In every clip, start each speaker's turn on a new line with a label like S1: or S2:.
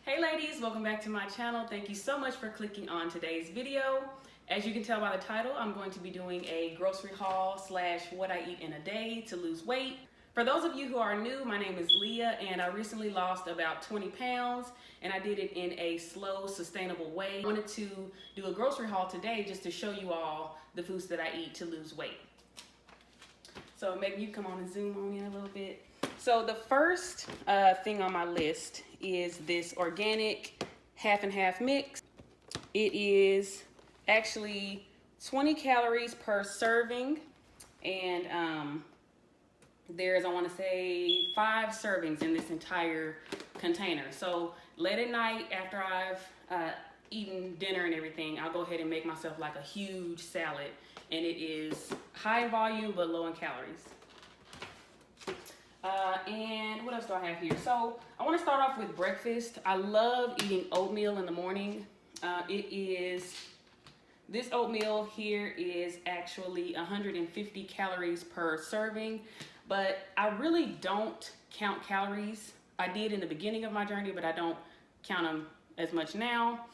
S1: Hey ladies, welcome back to my channel. Thank you so much for clicking on today's video. As you can tell by the title, I'm going to be doing a grocery haul slash what I eat in a day to lose weight. For those of you who are new, my name is Leah and I recently lost about 20 pounds and I did it in a slow, sustainable way. I wanted to do a grocery haul today just to show you all the foods that I eat to lose weight. So maybe you come on and zoom on in a little bit. So the first thing on my list is this organic half and half mix. It is actually 20 calories per serving, and there's, I want to say, 5 servings in this entire container. So late at night after I've eaten dinner and everything, I'll go ahead and make myself like a huge salad, and it is high in volume but low in calories. And what else do I have here? So I want to start off with breakfast. I love eating oatmeal in the morning. This oatmeal here is actually 150 calories per serving, but I really don't count calories. I did in the beginning of my journey, but I don't count them as much now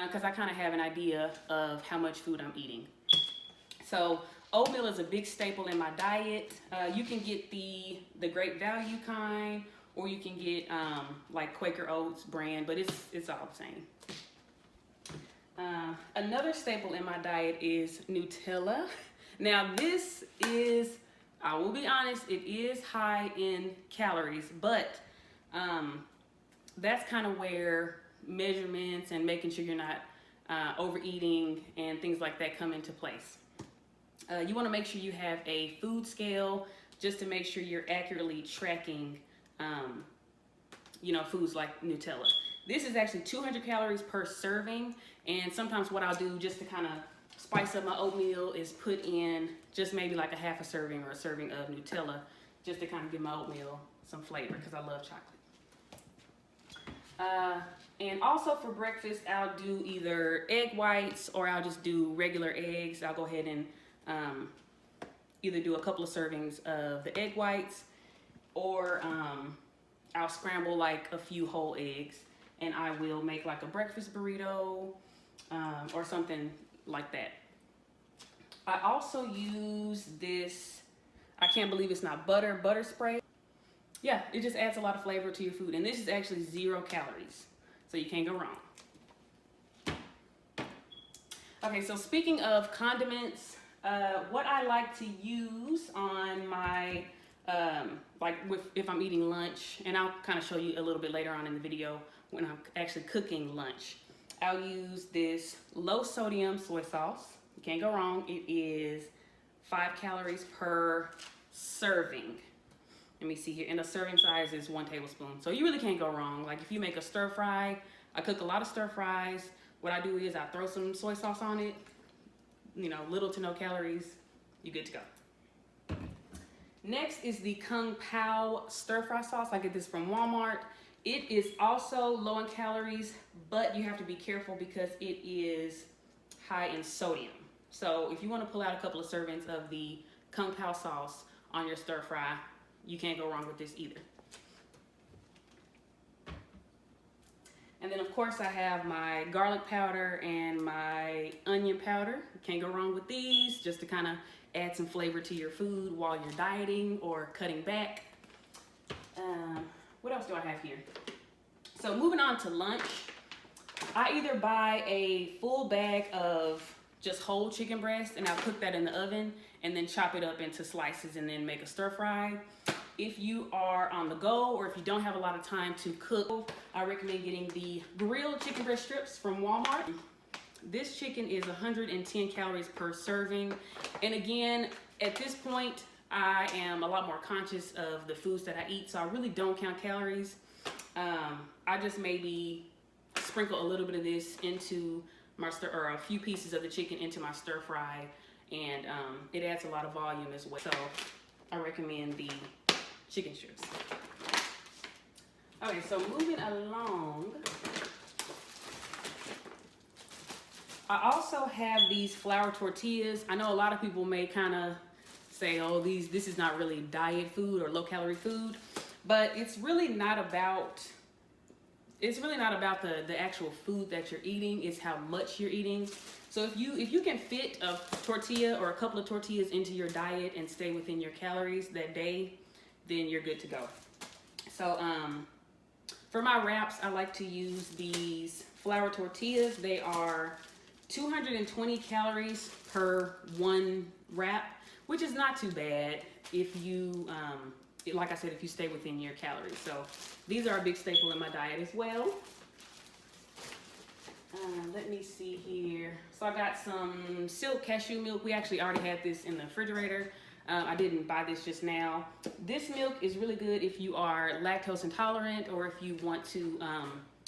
S1: because I kind of have an idea of how much food I'm eating. So oatmeal is a big staple in my diet. You can get the Great Value kind, or you can get like Quaker Oats brand, but it's all the same. Another staple in my diet is Nutella. Now this is, I will be honest, it is high in calories, but that's kind of where measurements and making sure you're not overeating and things like that come into place. You want to make sure you have a food scale just to make sure you're accurately tracking, foods like Nutella. This is actually 200 calories per serving, and sometimes what I'll do just to kind of spice up my oatmeal is put in just maybe like a half a serving or a serving of Nutella just to kind of give my oatmeal some flavor because I love chocolate. And also for breakfast, I'll do either egg whites or I'll just do regular eggs. I'll go ahead and either do a couple of servings of the egg whites, or I'll scramble like a few whole eggs and I will make like a breakfast burrito or something like that. I also use this, I can't believe it's not butter spray. Yeah, it just adds a lot of flavor to your food, and this is actually 0 calories, so you can't go wrong. Okay, so speaking of condiments, what I like to use on my, if I'm eating lunch, and I'll kind of show you a little bit later on in the video when I'm actually cooking lunch, I'll use this low sodium soy sauce. You can't go wrong. It is 5 calories per serving. Let me see here, and the serving size is 1 tablespoon. So you really can't go wrong. Like if you make a stir fry, I cook a lot of stir fries. What I do is I throw some soy sauce on it, little to no calories, you're good to go. Next is the Kung Pao stir fry sauce. I get this from Walmart. It is also low in calories, but you have to be careful because it is high in sodium. So if you want to pull out a couple of servings of the Kung Pao sauce on your stir fry, you can't go wrong with this either. And then of course I have my garlic powder and my onion powder. You can't go wrong with these, just to kind of add some flavor to your food while you're dieting or cutting back. What else do I have here? So moving on to lunch, I either buy a full bag of just whole chicken breast and I'll cook that in the oven and then chop it up into slices and then make a stir fry. If you are on the go or if you don't have a lot of time to cook, I recommend getting the grilled chicken breast strips from Walmart. This chicken is 110 calories per serving. And again, at this point, I am a lot more conscious of the foods that I eat, so I really don't count calories. I just maybe sprinkle a little bit of this into my a few pieces of the chicken into my stir fry, and it adds a lot of volume as well. So I recommend the chicken strips. Okay, so moving along, I also have these flour tortillas. I know a lot of people may kind of say, oh, this is not really diet food or low calorie food, but it's really not about it's really not about the actual food that you're eating, it's how much you're eating. So if you can fit a tortilla or a couple of tortillas into your diet and stay within your calories that day, then you're good to go. So for my wraps, I like to use these flour tortillas. They are 220 calories per one wrap, which is not too bad if you, like I said, if you stay within your calories. So these are a big staple in my diet as well. Let me see here. So I got some Silk cashew milk. We actually already had this in the refrigerator. I didn't buy this just now. This milk is really good if you are lactose intolerant or if you want to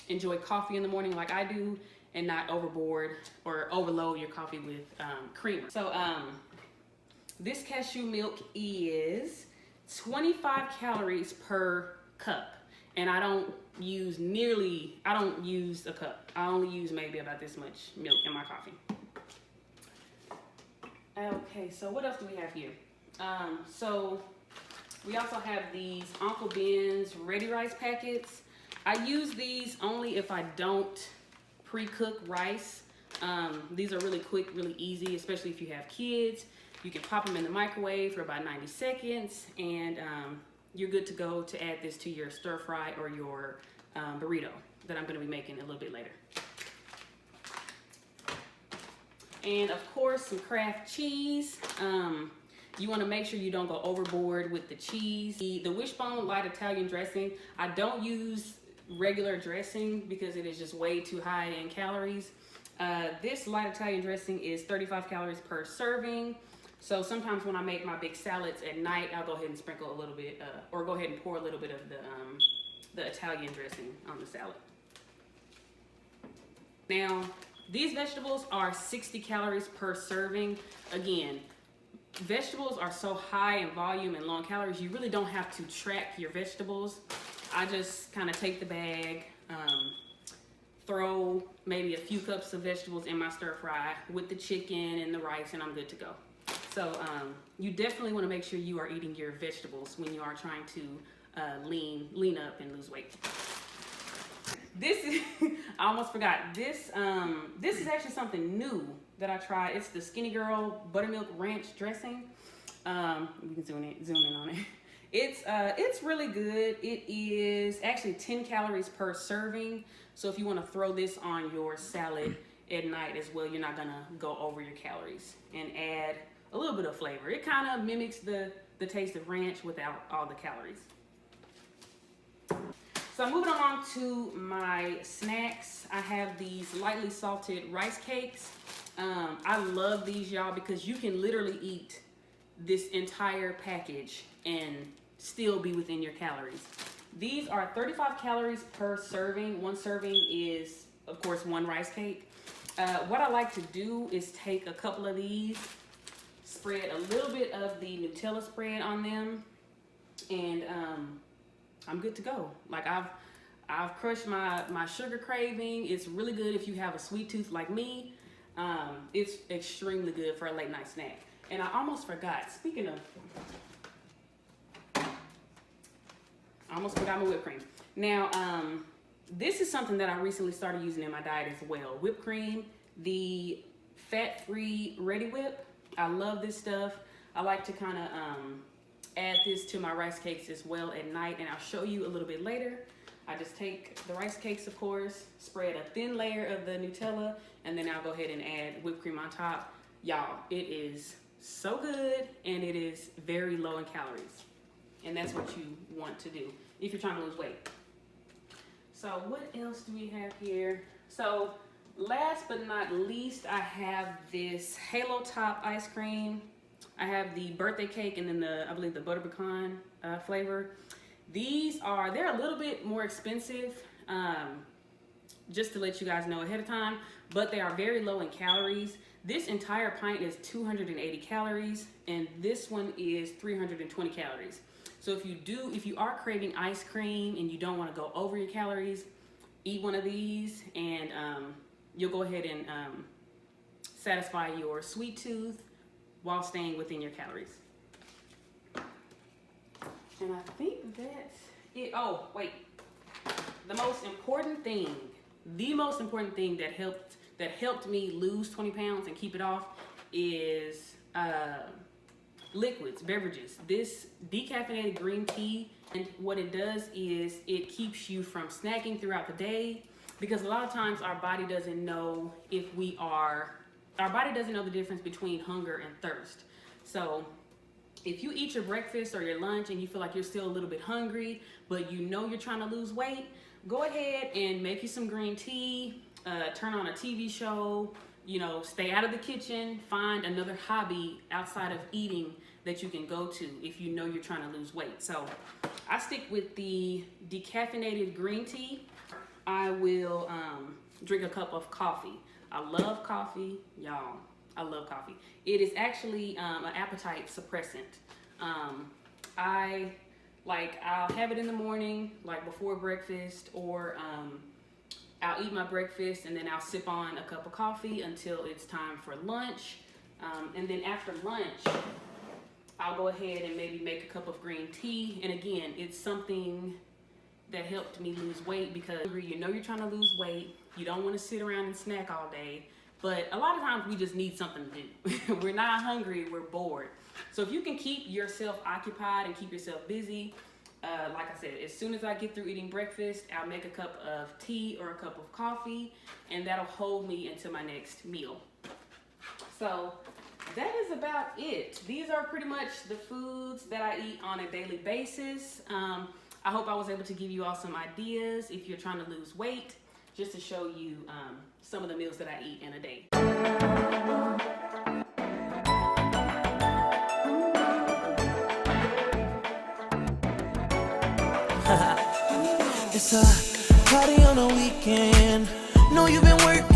S1: enjoy coffee in the morning like I do and not overboard or overload your coffee with creamer. So this cashew milk is 25 calories per cup. And I don't use a cup. I only use maybe about this much milk in my coffee. Okay, so what else do we have here? So we also have these Uncle Ben's Ready Rice packets. I use these only if I don't pre-cook rice. These are really quick, really easy, especially if you have kids. You can pop them in the microwave for about 90 seconds and you're good to go to add this to your stir fry or your burrito that I'm gonna be making a little bit later. And of course, some Kraft cheese. You wanna make sure you don't go overboard with the cheese. The Wishbone light Italian dressing, I don't use regular dressing because it is just way too high in calories. This light Italian dressing is 35 calories per serving. So sometimes when I make my big salads at night, I'll go ahead and sprinkle a little bit, or go ahead and pour a little bit of the Italian dressing on the salad. Now, these vegetables are 60 calories per serving. Again, vegetables are so high in volume and low in calories, you really don't have to track your vegetables. I just kind of take the bag, throw maybe a few cups of vegetables in my stir fry with the chicken and the rice, and I'm good to go. So you definitely want to make sure you are eating your vegetables when you are trying to lean up and lose weight. This is, I almost forgot, this is actually something new that I tried. It's the Skinny Girl Buttermilk Ranch dressing. We can zoom in on it. It's really good. It is actually 10 calories per serving. So if you want to throw this on your salad at night as well, you're not gonna go over your calories, and add a little bit of flavor. It kind of mimics the taste of ranch without all the calories. So I'm moving along to my snacks. I have these lightly salted rice cakes. I love these, y'all, because you can literally eat this entire package and still be within your calories. These are 35 calories per serving. One serving is, of course, one rice cake. What I like to do is take a couple of these, spread a little bit of the Nutella spread on them, and I'm good to go. Like I've crushed my sugar craving. It's really good if you have a sweet tooth like me. It's extremely good for a late night snack. And I almost forgot, speaking of, I almost forgot my whipped cream. Now, this is something that I recently started using in my diet as well. Whipped cream, the fat-free Ready Whip. I love this stuff. I like to kind of add this to my rice cakes as well at night, and I'll show you a little bit later. I just take the rice cakes, of course, spread a thin layer of the Nutella, and then I'll go ahead and add whipped cream on top. Y'all, it is so good, and it is very low in calories. And that's what you want to do if you're trying to lose weight. So what else do we have here? So last but not least, I have this Halo Top ice cream. I have the birthday cake and then I believe the butter pecan flavor. They're a little bit more expensive, just to let you guys know ahead of time, but they are very low in calories. This entire pint is 280 calories, and this one is 320 calories. So if you are craving ice cream and you don't want to go over your calories, eat one of these, and you'll go ahead and satisfy your sweet tooth while staying within your calories. And I think that's it. Oh, wait. the most important thing that helped me lose 20 pounds and keep it off is liquids, beverages. This decaffeinated green tea, and what it does is it keeps you from snacking throughout the day, because a lot of times our body doesn't know the difference between hunger and thirst. So if you eat your breakfast or your lunch and you feel like you're still a little bit hungry, but you know you're trying to lose weight, go ahead and make you some green tea, turn on a TV show, stay out of the kitchen, find another hobby outside of eating that you can go to if you know you're trying to lose weight. So I stick with the decaffeinated green tea. I will drink a cup of coffee. I love coffee, y'all. I love coffee. It is actually an appetite suppressant. I'll have it in the morning, like before breakfast, or I'll eat my breakfast and then I'll sip on a cup of coffee until it's time for lunch. And then after lunch, I'll go ahead and maybe make a cup of green tea. And again, it's something that helped me lose weight, because you know you're trying to lose weight. You don't want to sit around and snack all day. But a lot of times we just need something to do. We're not hungry, we're bored. So if you can keep yourself occupied and keep yourself busy, like I said, as soon as I get through eating breakfast, I'll make a cup of tea or a cup of coffee, and that'll hold me until my next meal. So that is about it. These are pretty much the foods that I eat on a daily basis. I hope I was able to give you all some ideas if you're trying to lose weight, just to show you some of the meals that I eat in a day.
S2: It's a party on a weekend. Know you've been working